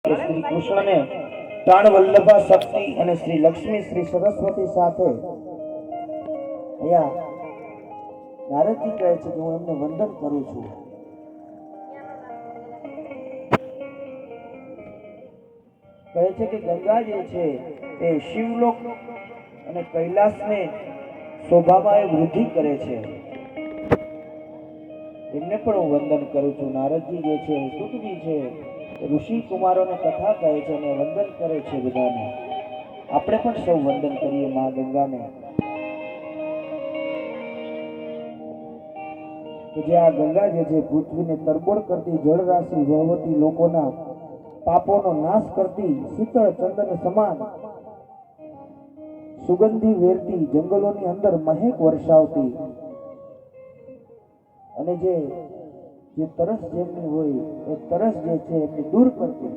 શ્રી કૃષ્ણને પ્રાણ વલ્લભા શક્તિ અને શ્રી લક્ષ્મી શ્રી સરસ્વતી સાથે અહીંયા નારદજી કહે છે કે હું એમને વંદન કરું છું। કહે છે કે ગંગા જે છે એ શિવલોક અને કૈલાસને શોભામાં એ વૃદ્ધિ કરે છે, એમને પણ હું વંદન કરું છું। નારદજી જે છે સુતજી છે ઋષિ કુમારોને કથા કહે છે અને વંદન કરે છે બધાને। આપણે પણ સૌ વંદન કરીએ મા ગંગાને કે જે આ ગંગા જે છે પૃથ્વીને તરબોળ કરતી જળ રાશિ વહવતી લોકોના પાપોનો નાશ કરતી શીતળ ચંદન સમાન સુગંધી વેરતી જંગલોની અંદર મહેક વર્ષાવતી અને જે તરસ જેમની હોય એ તરસ જે છે એમની દૂર કરતી